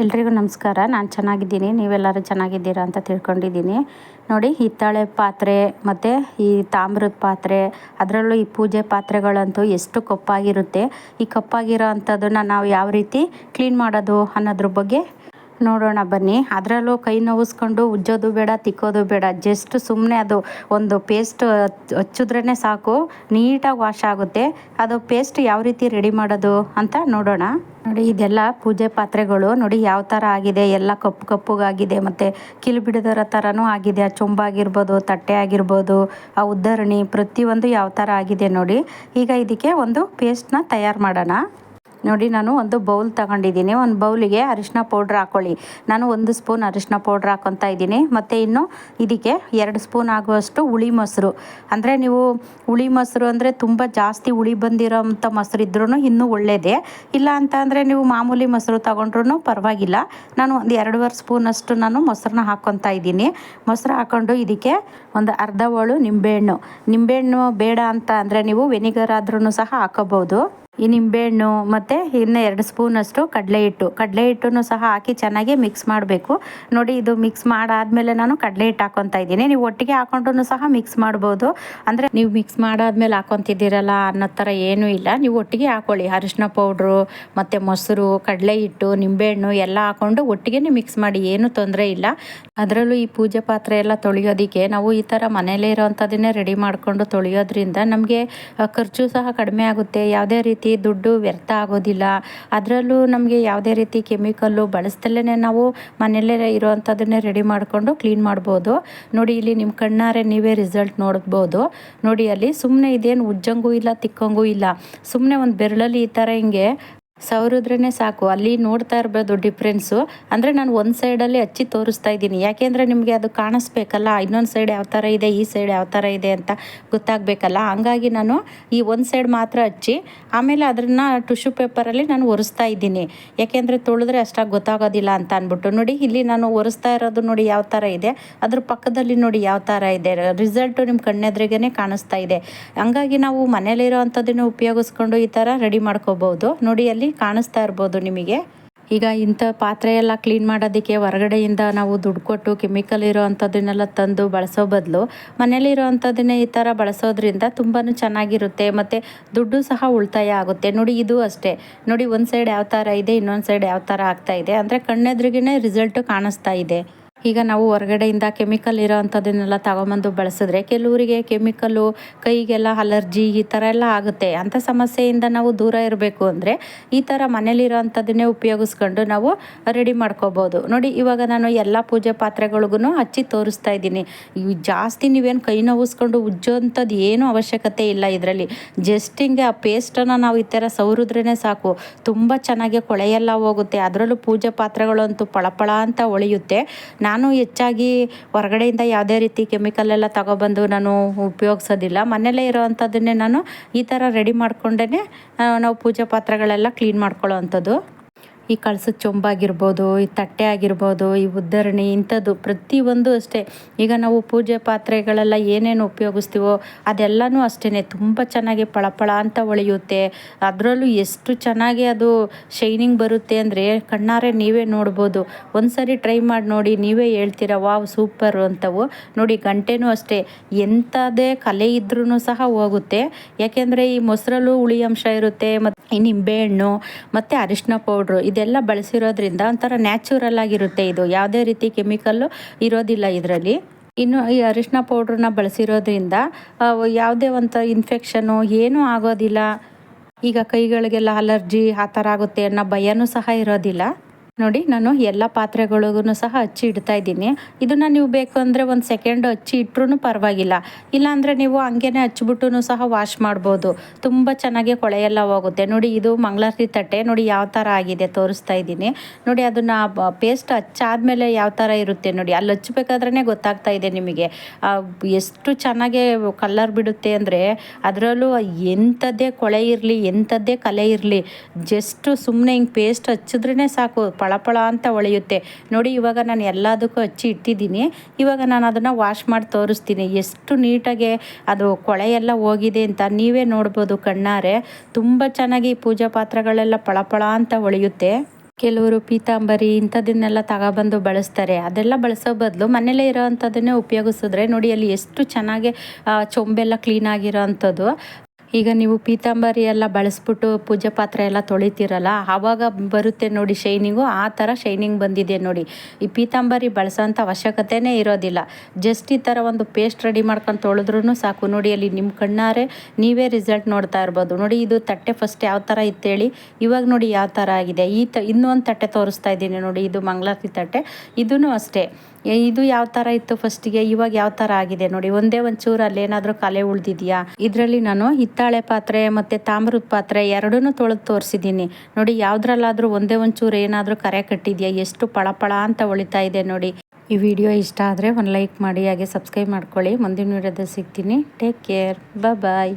ಎಲ್ರಿಗೂ ನಮಸ್ಕಾರ. ನಾನು ಚೆನ್ನಾಗಿದ್ದೀನಿ, ನೀವೆಲ್ಲರೂ ಚೆನ್ನಾಗಿದ್ದೀರಾ ಅಂತ ತಿಳ್ಕೊಂಡಿದ್ದೀನಿ. ನೋಡಿ, ಹಿತ್ತಾಳೆ ಪಾತ್ರೆ ಮತ್ತು ಈ ತಾಮ್ರದ ಪಾತ್ರೆ, ಅದರಲ್ಲೂ ಈ ಪೂಜೆ ಪಾತ್ರೆಗಳಂತೂ ಎಷ್ಟು ಕಪ್ಪಾಗಿರುತ್ತೆ. ಈ ಕಪ್ಪಾಗಿರೋ ಅಂಥದ್ದನ್ನು ನಾವು ಯಾವ ರೀತಿ ಕ್ಲೀನ್ ಮಾಡೋದು ಅನ್ನೋದ್ರ ಬಗ್ಗೆ ನೋಡೋಣ ಬನ್ನಿ. ಅದರಲ್ಲೂ ಕೈ ನೋವಿಸ್ಕೊಂಡು ಉಜ್ಜೋದು ಬೇಡ, ತಿಕ್ಕೋದು ಬೇಡ. ಜಸ್ಟ್ ಸುಮ್ಮನೆ ಅದು ಒಂದು ಪೇಸ್ಟ್ ಹಚ್ಚಿದ್ರೇ ಸಾಕು, ನೀಟಾಗಿ ವಾಶ್ ಆಗುತ್ತೆ. ಅದು ಪೇಸ್ಟ್ ಯಾವ ರೀತಿ ರೆಡಿ ಮಾಡೋದು ಅಂತ ನೋಡೋಣ. ನೋಡಿ, ಇದೆಲ್ಲ ಪೂಜೆ ಪಾತ್ರೆಗಳು. ನೋಡಿ ಯಾವ ಥರ ಆಗಿದೆ, ಎಲ್ಲ ಕಪ್ಪು ಕಪ್ಪುಗಾಗಿದೆ ಮತ್ತು ಕಿಲು ಥರನೂ ಆಗಿದೆ. ಆ ಚೊಂಬಾಗಿರ್ಬೋದು, ತಟ್ಟೆ ಆಗಿರ್ಬೋದು, ಆ ಉದ್ದರಣಿ ಪ್ರತಿಯೊಂದು ಯಾವ ಥರ ಆಗಿದೆ ನೋಡಿ. ಈಗ ಇದಕ್ಕೆ ಒಂದು ಪೇಸ್ಟ್ನ ತಯಾರು ಮಾಡೋಣ. ನೋಡಿ, ನಾನು ಒಂದು ಬೌಲ್ ತಗೊಂಡಿದ್ದೀನಿ. ಒಂದು ಬೌಲಿಗೆ ಅರಿಶಿನ ಪೌಡ್ರ್ ಹಾಕ್ಕೊಳ್ಳಿ. ನಾನು 1 ಸ್ಪೂನ್ ಅರಿಶಿನ ಪೌಡ್ರ್ ಹಾಕ್ಕೊತಾ ಇದ್ದೀನಿ. ಮತ್ತು ಇನ್ನು ಇದಕ್ಕೆ 2 ಸ್ಪೂನ್ ಆಗುವಷ್ಟು ಹುಳಿ ಮೊಸರು. ಅಂದರೆ ನೀವು ಹುಳಿ ಮೊಸರು ಅಂದರೆ ತುಂಬ ಜಾಸ್ತಿ ಹುಳಿ ಬಂದಿರೋಂಥ ಮೊಸರು ಇದ್ರೂ ಇನ್ನೂ ಒಳ್ಳೆಯದೇ. ಇಲ್ಲ ಅಂತ ಅಂದರೆ ನೀವು ಮಾಮೂಲಿ ಮೊಸರು ತೊಗೊಂಡ್ರೂ ಪರವಾಗಿಲ್ಲ. ನಾನು ಒಂದು 2.5 ಸ್ಪೂನಷ್ಟು ನಾನು ಮೊಸರನ್ನ ಹಾಕ್ಕೊತಾ ಇದ್ದೀನಿ. ಮೊಸರು ಹಾಕ್ಕೊಂಡು ಇದಕ್ಕೆ ಒಂದು ಅರ್ಧ ಹೋಳು ನಿಂಬೆಹಣ್ಣು ಬೇಡ ಅಂತ ಅಂದರೆ ನೀವು ವೆನಿಗರ್ ಆದ್ರೂ ಸಹ ಹಾಕೋಬೋದು. ಈ ನಿಂಬೆಹಣ್ಣು ಮತ್ತು ಇನ್ನು 2 ಸ್ಪೂನಷ್ಟು ಕಡಲೆ ಹಿಟ್ಟನ್ನು ಸಹ ಹಾಕಿ ಚೆನ್ನಾಗಿ ಮಿಕ್ಸ್ ಮಾಡಬೇಕು. ನೋಡಿ, ಇದು ಮಿಕ್ಸ್ ಮಾಡಾದಮೇಲೆ ನಾನು ಕಡಲೆ ಹಿಟ್ಟು ಹಾಕ್ಕೊತಾ ಇದ್ದೀನಿ. ನೀವು ಒಟ್ಟಿಗೆ ಹಾಕೊಂಡ್ರೂ ಸಹ ಮಿಕ್ಸ್ ಮಾಡ್ಬೋದು. ಅಂದರೆ ನೀವು ಮಿಕ್ಸ್ ಮಾಡಾದ್ಮೇಲೆ ಹಾಕ್ಕೊತಿದ್ದೀರಲ್ಲ ಅನ್ನೋ ಥರ ಏನೂ ಇಲ್ಲ. ನೀವು ಒಟ್ಟಿಗೆ ಹಾಕ್ಕೊಳ್ಳಿ. ಅರಿಶಿನ ಪೌಡ್ರು ಮತ್ತು ಮೊಸರು, ಕಡಲೆ ಹಿಟ್ಟು, ನಿಂಬೆಹಣ್ಣು ಎಲ್ಲ ಹಾಕ್ಕೊಂಡು ಒಟ್ಟಿಗೆ ಮಿಕ್ಸ್ ಮಾಡಿ, ಏನೂ ತೊಂದರೆ ಇಲ್ಲ. ಅದರಲ್ಲೂ ಈ ಪೂಜೆ ಪಾತ್ರೆ ಎಲ್ಲ ತೊಳೆಯೋದಕ್ಕೆ ನಾವು ಈ ಥರ ಮನೇಲೇ ಇರೋವಂಥದ್ದನ್ನೇ ರೆಡಿ ಮಾಡಿಕೊಂಡು ತೊಳೆಯೋದ್ರಿಂದ ನಮಗೆ ಖರ್ಚು ಸಹ ಕಡಿಮೆ ಆಗುತ್ತೆ. ಯಾವುದೇ ರೀತಿ ದುಡ್ಡು ವ್ಯರ್ಥ ಆಗೋದಿಲ್ಲ. ಅದರಲ್ಲೂ ನಮಗೆ ಯಾವುದೇ ರೀತಿ ಕೆಮಿಕಲ್ಲು ಬಳಸ್ದಲ್ಲೇ ನಾವು ಮನೆಯಲ್ಲೇ ಇರೋವಂಥದ್ದನ್ನೇ ರೆಡಿ ಮಾಡಿಕೊಂಡು ಕ್ಲೀನ್ ಮಾಡ್ಬೋದು. ನೋಡಿ, ಇಲ್ಲಿ ನಿಮ್ಮ ಕಣ್ಣಾರೆ ನೀವೇ ರಿಸಲ್ಟ್ ನೋಡ್ಬೋದು. ನೋಡಿ, ಅಲ್ಲಿ ಸುಮ್ಮನೆ ಇದೇನು ಉಜ್ಜಂಗೂ ಇಲ್ಲ, ತಿಕ್ಕಂಗೂ ಇಲ್ಲ. ಸುಮ್ಮನೆ ಒಂದು ಬೆರಳಲ್ಲಿ ಈ ಥರ ಹಿಂಗೆ ಸವರಿದ್ರೇ ಸಾಕು. ಅಲ್ಲಿ ನೋಡ್ತಾ ಇರ್ಬೋದು ಡಿಫ್ರೆನ್ಸು. ಅಂದರೆ ನಾನು ಒಂದು ಸೈಡಲ್ಲಿ ಹಚ್ಚಿ ತೋರಿಸ್ತಾ ಇದ್ದೀನಿ, ಯಾಕೆಂದರೆ ನಿಮಗೆ ಅದು ಕಾಣಿಸ್ಬೇಕಲ್ಲ, ಇನ್ನೊಂದು ಸೈಡ್ ಯಾವ ಥರ ಇದೆ, ಈ ಸೈಡ್ ಯಾವ ಥರ ಇದೆ ಅಂತ ಗೊತ್ತಾಗಬೇಕಲ್ಲ. ಹಂಗಾಗಿ ನಾನು ಈ ಒಂದು ಸೈಡ್ ಮಾತ್ರ ಹಚ್ಚಿ ಆಮೇಲೆ ಅದನ್ನು ಟಿಶ್ಯೂ ಪೇಪರಲ್ಲಿ ನಾನು ಒರೆಸ್ತಾ ಇದ್ದೀನಿ. ಯಾಕೆಂದರೆ ತೊಳೆದ್ರೆ ಅಷ್ಟಾಗಿ ಗೊತ್ತಾಗೋದಿಲ್ಲ ಅಂತ ಅಂದ್ಬಿಟ್ಟು. ನೋಡಿ, ಇಲ್ಲಿ ನಾನು ಒರೆಸ್ತಾ ಇರೋದು ನೋಡಿ ಯಾವ ಥರ ಇದೆ, ಅದ್ರ ಪಕ್ಕದಲ್ಲಿ ನೋಡಿ ಯಾವ ಥರ ಇದೆ. ರಿಸಲ್ಟು ನಿಮ್ಮ ಕಣ್ಣೆದ್ರಿಗೇ ಕಾಣಿಸ್ತಾ ಇದೆ. ಹಂಗಾಗಿ ನಾವು ಮನೇಲಿರೋ ಅಂಥದ್ದನ್ನು ಉಪಯೋಗಿಸ್ಕೊಂಡು ಈ ಥರ ರೆಡಿ ಮಾಡ್ಕೋಬೋದು. ನೋಡಿ, ಅಲ್ಲಿ ಕಾಣಿಸ್ತಾ ಇರ್ಬೋದು ನಿಮಗೆ. ಈಗ ಇಂಥ ಪಾತ್ರೆ ಎಲ್ಲ ಕ್ಲೀನ್ ಮಾಡೋದಕ್ಕೆ ಹೊರಗಡೆಯಿಂದ ನಾವು ದುಡ್ಡು ಕೊಟ್ಟು ಕೆಮಿಕಲ್ ಇರೋ ಅಂಥದ್ದನ್ನೆಲ್ಲ ತಂದು ಬಳಸೋ ಬದಲು ಮನೇಲಿರೋ ಅಂಥದ್ದನ್ನೇ ಈ ಥರ ಬಳಸೋದ್ರಿಂದ ತುಂಬಾ ಚೆನ್ನಾಗಿರುತ್ತೆ ಮತ್ತು ದುಡ್ಡು ಸಹ ಉಳಿತಾಯ ಆಗುತ್ತೆ. ನೋಡಿ, ಇದು ಅಷ್ಟೇ. ನೋಡಿ, ಒಂದು ಸೈಡ್ ಯಾವ ಥರ ಇದೆ, ಇನ್ನೊಂದು ಸೈಡ್ ಯಾವ ಥರ ಆಗ್ತಾ ಇದೆ ಅಂದರೆ ಕಣ್ಣೆದ್ರಿಗೇ ರಿಸಲ್ಟು ಕಾಣಿಸ್ತಾ ಇದೆ. ಈಗ ನಾವು ಹೊರಗಡೆಯಿಂದ ಕೆಮಿಕಲ್ ಇರೋ ಅಂಥದ್ದನ್ನೆಲ್ಲ ತಗೊಂಬಂದು ಬಳಸಿದ್ರೆ ಕೆಲವರಿಗೆ ಕೆಮಿಕಲ್ಲು ಕೈಗೆಲ್ಲ ಅಲರ್ಜಿ ಈ ಥರ ಎಲ್ಲ ಆಗುತ್ತೆ. ಅಂಥ ಸಮಸ್ಯೆಯಿಂದ ನಾವು ದೂರ ಇರಬೇಕು ಅಂದರೆ ಈ ಥರ ಮನೇಲಿರೋ ಅಂಥದ್ದನ್ನೇ ಉಪಯೋಗಿಸ್ಕೊಂಡು ನಾವು ರೆಡಿ ಮಾಡ್ಕೋಬೋದು. ನೋಡಿ, ಇವಾಗ ನಾನು ಎಲ್ಲ ಪೂಜೆ ಪಾತ್ರೆಗಳಿಗೂ ಹಚ್ಚಿ ತೋರಿಸ್ತಾ ಇದ್ದೀನಿ. ಇವು ಜಾಸ್ತಿ ನೀವೇನು ಕೈ ನೋವಿಸ್ಕೊಂಡು ಉಜ್ಜೋಂಥದ್ದು ಏನೂ ಅವಶ್ಯಕತೆ ಇಲ್ಲ. ಇದರಲ್ಲಿ ಜಸ್ಟ್ ಹಿಂಗೆ ಆ ಪೇಸ್ಟನ್ನು ನಾವು ಈ ಥರ ಸವರಿದ್ರೇ ಸಾಕು, ತುಂಬ ಚೆನ್ನಾಗಿ ಕೊಳೆಯೆಲ್ಲ ಹೋಗುತ್ತೆ. ಅದರಲ್ಲೂ ಪೂಜೆ ಪಾತ್ರೆಗಳಂತೂ ಪಳಪಳ ಅಂತ ಹೊಳೆಯುತ್ತೆ. ನಾನು ಹೆಚ್ಚಾಗಿ ಹೊರಗಡೆಯಿಂದ ಯಾವುದೇ ರೀತಿ ಕೆಮಿಕಲ್ ಎಲ್ಲ ತಗೊಬಂದು ನಾನು ಉಪಯೋಗಿಸೋದಿಲ್ಲ. ಮನೆಯಲ್ಲೇ ಇರೋವಂಥದ್ದನ್ನೇ ನಾನು ಈ ಥರ ರೆಡಿ ಮಾಡ್ಕೊಂಡೇ ನಾವು ಪೂಜೆ ಪಾತ್ರೆಗಳೆಲ್ಲ ಕ್ಲೀನ್ ಮಾಡ್ಕೊಳ್ಳೋ ಅಂಥದ್ದು. ಈ ಕಳಸದ ಚೊಂಬಾಗಿರ್ಬೋದು, ಈ ತಟ್ಟೆ ಆಗಿರ್ಬೋದು, ಈ ಉದ್ದರಣಿ, ಇಂಥದ್ದು ಪ್ರತಿಯೊಂದು ಅಷ್ಟೇ. ಈಗ ನಾವು ಪೂಜೆ ಪಾತ್ರೆಗಳೆಲ್ಲ ಏನೇನು ಉಪಯೋಗಿಸ್ತೀವೋ ಅದೆಲ್ಲನೂ ಅಷ್ಟೇ ತುಂಬ ಚೆನ್ನಾಗಿ ಪಳಪಳ ಅಂತ ಹೊಳೆಯುತ್ತೆ. ಅದರಲ್ಲೂ ಎಷ್ಟು ಚೆನ್ನಾಗಿ ಅದು ಶೈನಿಂಗ್ ಬರುತ್ತೆ ಅಂದರೆ ಕಣ್ಣಾರೆ ನೀವೇ ನೋಡ್ಬೋದು. ಒಂದು ಸರಿ ಟ್ರೈ ಮಾಡಿ ನೋಡಿ, ನೀವೇ ಹೇಳ್ತೀರ ವಾವ್ ಸೂಪರು ಅಂತವು. ನೋಡಿ, ಗಂಟೆನೂ ಅಷ್ಟೇ ಎಂಥದೇ ಕಲೆ ಇದ್ರೂ ಸಹ ಹೋಗುತ್ತೆ. ಯಾಕೆಂದರೆ ಈ ಮೊಸರಲ್ಲೂ ಹುಳಿ ಅಂಶ ಇರುತ್ತೆ ಮತ್ತು ಈ ನಿಂಬೆಹಣ್ಣು ಮತ್ತು ಅರಿಶಿನ ಪೌಡ್ರು ಇದೆಲ್ಲ ಬಳಸಿರೋದ್ರಿಂದ ಒಂಥರ ನ್ಯಾಚುರಲ್ ಆಗಿರುತ್ತೆ. ಇದು ಯಾವುದೇ ರೀತಿ ಕೆಮಿಕಲ್ಲು ಇರೋದಿಲ್ಲ ಇದರಲ್ಲಿ. ಇನ್ನು ಈ ಅರಿಶಿನ ಪೌಡ್ರನ್ನ ಬಳಸಿರೋದ್ರಿಂದ ಯಾವುದೇ ಒಂದು ಇನ್ಫೆಕ್ಷನ್ನು ಏನೂ ಆಗೋದಿಲ್ಲ. ಈಗ ಕೈಗಳಿಗೆಲ್ಲ ಅಲರ್ಜಿ ಆ ಥರ ಆಗುತ್ತೆ ಅನ್ನೋ ಭಯನೂ ಸಹ ಇರೋದಿಲ್ಲ. ನೋಡಿ, ನಾನು ಎಲ್ಲ ಪಾತ್ರೆಗಳಿಗೂ ಸಹ ಹಚ್ಚಿ ಇಡ್ತಾ ಇದ್ದೀನಿ. ಇದನ್ನು ನೀವು ಬೇಕು ಅಂದರೆ 1 ಸೆಕೆಂಡ್ ಹಚ್ಚಿ ಇಟ್ಟರೂ ಪರವಾಗಿಲ್ಲ. ಇಲ್ಲಾಂದರೆ ನೀವು ಹಂಗೇ ಹಚ್ಬಿಟ್ಟು ಸಹ ವಾಶ್ ಮಾಡ್ಬೋದು. ತುಂಬ ಚೆನ್ನಾಗಿ ಕೊಳೆಯೆಲ್ಲ ಹೋಗುತ್ತೆ. ನೋಡಿ, ಇದು ಮಂಗಳಾರತಿ ತಟ್ಟೆ ನೋಡಿ ಯಾವ ಥರ ಆಗಿದೆ ತೋರಿಸ್ತಾ ಇದ್ದೀನಿ. ನೋಡಿ, ಅದನ್ನು ಪೇಸ್ಟ್ ಹಚ್ಚಾದ್ಮೇಲೆ ಯಾವ ಥರ ಇರುತ್ತೆ ನೋಡಿ, ಅಲ್ಲಿ ಹಚ್ಬೇಕಾದ್ರೇ ಗೊತ್ತಾಗ್ತಾ ಇದೆ ನಿಮಗೆ ಎಷ್ಟು ಚೆನ್ನಾಗಿ ಕಲರ್ ಬಿಡುತ್ತೆ ಅಂದರೆ. ಅದರಲ್ಲೂ ಎಂಥದ್ದೇ ಕೊಳೆ ಇರಲಿ, ಎಂಥದ್ದೇ ಕಲೆ ಇರಲಿ, ಜಸ್ಟು ಸುಮ್ಮನೆ ಹಿಂಗೆ ಪೇಸ್ಟ್ ಹಚ್ಚಿದ್ರೇ ಸಾಕು, ಪಳಪಳ ಅಂತ ಹೊಳೆಯುತ್ತೆ. ನೋಡಿ, ಇವಾಗ ನಾನು ಎಲ್ಲದಕ್ಕೂ ಹಚ್ಚಿ ಇಟ್ಟಿದ್ದೀನಿ. ಇವಾಗ ನಾನು ಅದನ್ನು ವಾಶ್ ಮಾಡಿ ತೋರಿಸ್ತೀನಿ ಎಷ್ಟು ನೀಟಾಗಿ ಅದು ಕೊಳೆ ಎಲ್ಲ ಹೋಗಿದೆ ಅಂತ ನೀವೇ ನೋಡ್ಬೋದು ಕಣ್ಣಾರೆ. ತುಂಬ ಚೆನ್ನಾಗಿ ಪೂಜಾ ಪಾತ್ರೆಗಳೆಲ್ಲ ಪಳಪಳ ಅಂತ ಹೊಳೆಯುತ್ತೆ. ಕೆಲವರು ಪೀತಾಂಬರಿ ಇಂಥದನ್ನೆಲ್ಲ ತಗೊಬಂದು ಬಳಸ್ತಾರೆ. ಅದೆಲ್ಲ ಬಳಸೋ ಬದಲು ಮನೇಲೇ ಇರೋ ಅಂಥದ್ದನ್ನೇ ಉಪಯೋಗಿಸಿದ್ರೆ ನೋಡಿ ಅಲ್ಲಿ ಎಷ್ಟು ಚೆನ್ನಾಗಿ ಚೊಂಬೆಲ್ಲ ಕ್ಲೀನ್ ಆಗಿರೋ ಅಂಥದ್ದು. ಈಗ ನೀವು ಪೀತಾಂಬರಿ ಎಲ್ಲ ಬಳಸ್ಬಿಟ್ಟು ಪೂಜೆ ಪಾತ್ರೆ ಎಲ್ಲ ತೊಳಿತೀರಲ್ಲ, ಆವಾಗ ಬರುತ್ತೆ ನೋಡಿ ಶೈನಿಂಗು, ಆ ಥರ ಶೈನಿಂಗ್ ಬಂದಿದೆ ನೋಡಿ. ಈ ಪೀತಾಂಬರಿ ಬಳಸೋಂಥ ಅವಶ್ಯಕತೆನೇ ಇರೋದಿಲ್ಲ. ಜಸ್ಟ್ ಈ ಥರ ಒಂದು ಪೇಸ್ಟ್ ರೆಡಿ ಮಾಡ್ಕೊಂಡು ತೊಳೆದ್ರೂ ಸಾಕು. ನೋಡಿ ಅಲ್ಲಿ ನಿಮ್ಮ ಕಣ್ಣಾರೆ ನೀವೇ ರಿಸಲ್ಟ್ ನೋಡ್ತಾ ಇರ್ಬೋದು. ನೋಡಿ ಇದು ತಟ್ಟೆ ಫಸ್ಟ್ ಯಾವ ಥರ ಇತ್ತೇಳಿ, ಇವಾಗ ನೋಡಿ ಯಾವ ಥರ ಆಗಿದೆ. ಇನ್ನೊಂದು ತಟ್ಟೆ ತೋರಿಸ್ತಾ ಇದ್ದೀನಿ ನೋಡಿ, ಇದು ಮಂಗಳಾರತಿ ತಟ್ಟೆ. ಇದೂ ಅಷ್ಟೇ, ಇದು ಯಾವ ಥರ ಇತ್ತು ಫಸ್ಟಿಗೆ, ಇವಾಗ ಯಾವ ಥರ ಆಗಿದೆ ನೋಡಿ. ಒಂದೇ ಒಂಚೂರು ಅಲ್ಲೇನಾದರೂ ಕಲೆ ಉಳ್ದಿದೆಯಾ. ಇದರಲ್ಲಿ ನಾನು ಹಿತ್ತಾಳೆ ಪಾತ್ರೆ ಮತ್ತು ತಾಮ್ರದ ಪಾತ್ರೆ ಎರಡೂ ತೊಳೆದು ತೋರಿಸಿದ್ದೀನಿ ನೋಡಿ. ಯಾವುದ್ರಲ್ಲಾದರೂ ಒಂದೇ ಒಂಚೂರು ಏನಾದರೂ ಕರೆ ಕಟ್ಟಿದೆಯಾ, ಎಷ್ಟು ಪಳಪಳ ಅಂತ ಹೊಳಿತಾ ಇದೆ ನೋಡಿ. ಈ ವಿಡಿಯೋ ಇಷ್ಟ ಆದರೆ ಒಂದು ಲೈಕ್ ಮಾಡಿ, ಹಾಗೆ ಸಬ್ಸ್ಕ್ರೈಬ್ ಮಾಡ್ಕೊಳ್ಳಿ. ಮುಂದಿನ ವಿಡಿಯೋದಲ್ಲಿ ಸಿಗ್ತೀನಿ. ಟೇಕ್ ಕೇರ್, ಬಾಯ್.